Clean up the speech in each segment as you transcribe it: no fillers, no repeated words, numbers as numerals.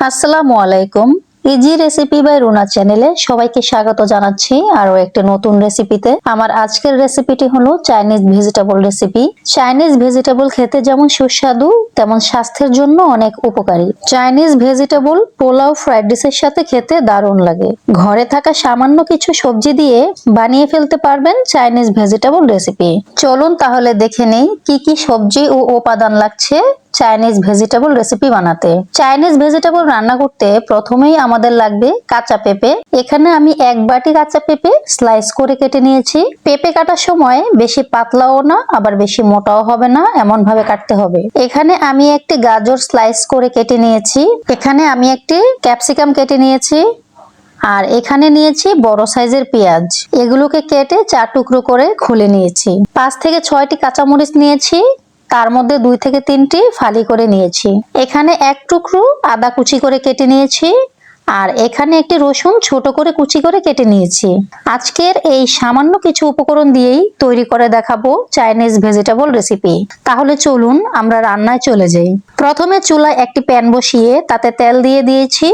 আসসালামু আলাইকুম। Easy recipe by Runa চ্যানেলে সবাইকে স্বাগত জানাচ্ছি আরো একটা নতুন রেসিপিতে। আমার আজকের রেসিপিটি হলো Chinese vegetable recipe. Chinese vegetable খেতে যেমন সুস্বাদু তেমন স্বাস্থ্যের জন্য অনেক উপকারী। চাইনিজ ভেজিটেবল পোলাও, ফ্রাইড ডিশের সাথে খেতে দারুণ লাগে। ঘরে থাকা সামান্য কিছু সবজি দিয়ে বানিয়ে ফেলতে পারবেন চাইনিজ ভেজিটেবল রেসিপি। চলুন তাহলে দেখে নেই কি কি সবজি ও উপাদান লাগছে চাইনিজ ভেজিটেবল রেসিপি বানাতে। চাইনিজ ভেজিটেবল রান্না করতে প্রথমেই আমাদের লাগবে কাঁচা পেঁপে। এখানে আমি 1 বাটি কাঁচা পেঁপে স্লাইস করে কেটে নিয়েছি। পেঁপে কাটার সময় বেশি পাতলাও না আবার বেশি মোটাও হবে না, এমন ভাবে কাটতে হবে। এখানে আমি একটি গাজর স্লাইস করে কেটে নিয়েছি। এখানে আমি একটি ক্যাপসিকাম কেটে নিয়েছি। আর এখানে নিয়েছি বড় সাইজের পেঁয়াজ। এগুলোকে কেটে 4 টুকরো করে খুলে নিয়েছি। 5 থেকে 6টি কাঁচামরিচ নিয়েছি। তার মধ্যে 2 থেকে 3টি ফালি করে নিয়েছি। এখানে 1 টুকরো আদা কুচি করে কেটে নিয়েছি। আর এখানে একটি রসুন ছোট করে কুচি করে কেটে নিয়েছি। আজকের এই সামান্য কিছু উপকরণ দিয়েই তৈরি করে দেখাবো চাইনিজ ভেজিটেবল রেসিপি। তাহলে চলুন আমরা রান্নায় চলে যাই। প্রথমে চুলায় একটি প্যান বসিয়ে তাতে তেল দিয়ে দিয়েছি।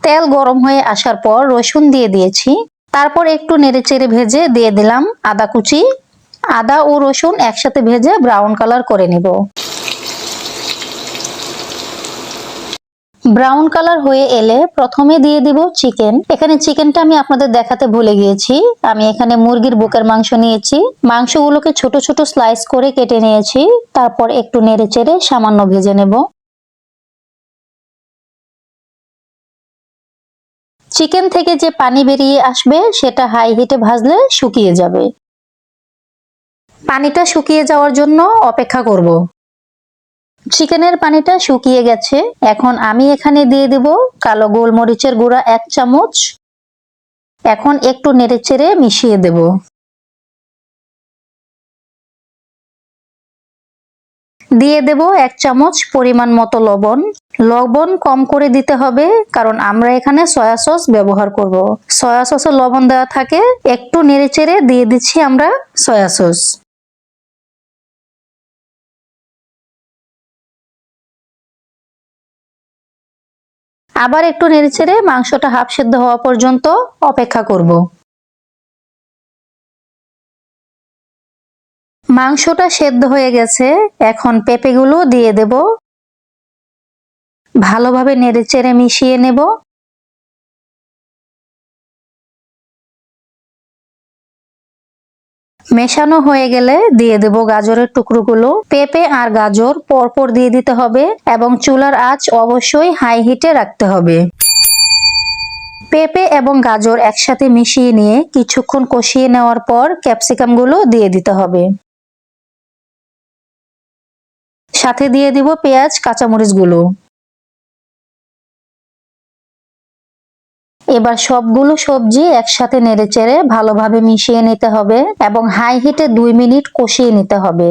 তেল গরম হয়ে আসার পর রসুন দিয়ে দিয়েছি। তারপর একটু নেড়েচেড়ে ভেজে দিয়ে দিলাম আদা কুচি। আদা ও রসুন একসাথে ভেজে ব্রাউন কালার করে নিব। ব্রাউন কালার হয়ে এলে প্রথমে দিয়ে দিব চিকেন। এখানে চিকেনটা আমি আপনাদের দেখাতে ভুলে গিয়েছি। আমি এখানে মুরগির বুকের মাংস নিয়েছি। মাংসগুলোকে ছোট ছোট স্লাইস করে কেটে নিয়েছি। তারপর একটু নেড়েচেড়ে সামান্য ভেজে নেব। চিকেন থেকে যে পানি বেরিয়ে আসবে সেটা হাই হিটে ভাজলে শুকিয়ে যাবে। পানিটা শুকিয়ে যাওয়ার জন্য অপেক্ষা করব। চিকেনের পানিটা শুকিয়ে গেছে। এখন আমি এখানে দিয়ে দেব কালো গোলমরিচের গুঁড়া 1 চামচ। এখন একটু নেড়েচেড়ে মিশিয়ে দেব। দিয়ে দেব 1 চামচ পরিমাণ মতো লবণ। লবণ কম করে দিতে হবে কারণ আমরা এখানে সয়া সস ব্যবহার করব। সয়া সসে লবণ দেওয়া থাকে। একটু নেড়েচেড়ে দিয়ে দিচ্ছি আমরা সয়া সস। আবার একটু নেড়েচেড়ে মাংসটা হাফ সেদ্ধ হওয়া পর্যন্ত অপেক্ষা করব। মাংসটা সেদ্ধ হয়ে গেছে। এখন পেঁপেগুলো দিয়ে দেব। ভালোভাবে নেড়েচেড়ে মিশিয়ে নেব। মেশানো হয়ে গেলে দিয়ে দেব গাজরের টুকরোগুলো। পেঁপে আর গাজর পরপর দিয়ে দিতে হবে এবং চুলার আঁচ অবশ্যই হাই হিটে রাখতে হবে। পেঁপে এবং গাজর একসাথে মিশিয়ে নিয়ে কিছুক্ষণ কষিয়ে নেওয়ার পর ক্যাপসিকামগুলো দিয়ে দিতে হবে। সাথে দিয়ে দিব পেঁয়াজ, কাঁচামরিচগুলো। এবার সবগুলো সবজি একসাথে নেড়েচেড়ে ভালোভাবে মিশিয়ে নিতে হবে এবং হাই হিটে 2 মিনিট কষিয়ে নিতে হবে।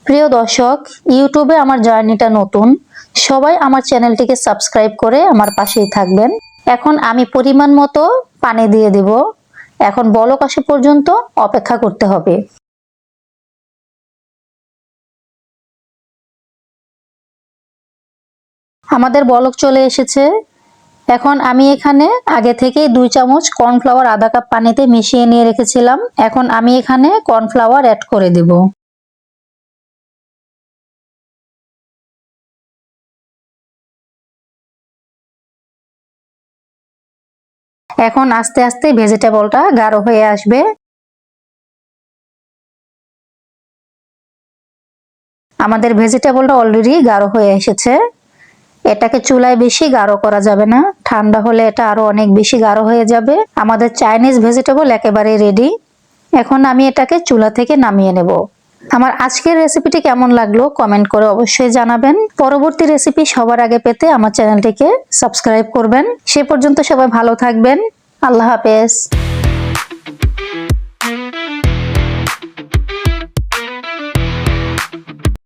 প্রিয় দর্শক, ইউটিউবে আমার জার্নিটা নতুন। সবাই আমার চ্যানেলটিকে সাবস্ক্রাইব করে আমার পাশেই থাকবেন। এখন আমি পরিমাণ মতো পানি দিয়ে দেব। এখন বলক আসা পর্যন্ত অপেক্ষা করতে হবে। আমাদের বলক চলে এসেছে। এখন আমি এখানে আগে থেকে 2 চামচ কর্নফ্লাওয়ার আধা কাপ পানিতে মিশিয়ে নিয়ে রেখেছিলাম। এখন আমি এখানে কর্নফ্লাওয়ার অ্যাড করে দেব। এখন আস্তে আস্তে ভেজিটেবলটা গাঢ় হয়ে আসবে। আমাদের ভেজিটেবলটা অলরেডি গাঢ় হয়ে এসেছে। এটাকে চুলায় বেশি গাঢ় করা যাবে না, ঠান্ডা হলে এটা আরো অনেক বেশি গাঢ় হয়ে যাবে। আমাদের চাইনিজ ভেজিটেবল একেবারে রেডি। এখন আমি এটাকে চুলা থেকে নামিয়ে নেব। আমার আজকের রেসিপিটি কেমন লাগলো কমেন্ট করে অবশ্যই জানাবেন। পরবর্তী রেসিপি সবার আগে পেতে আমার চ্যানেলটিকে সাবস্ক্রাইব করবেন। সে পর্যন্ত সবাই ভালো থাকবেন। আল্লাহ হাফেজ।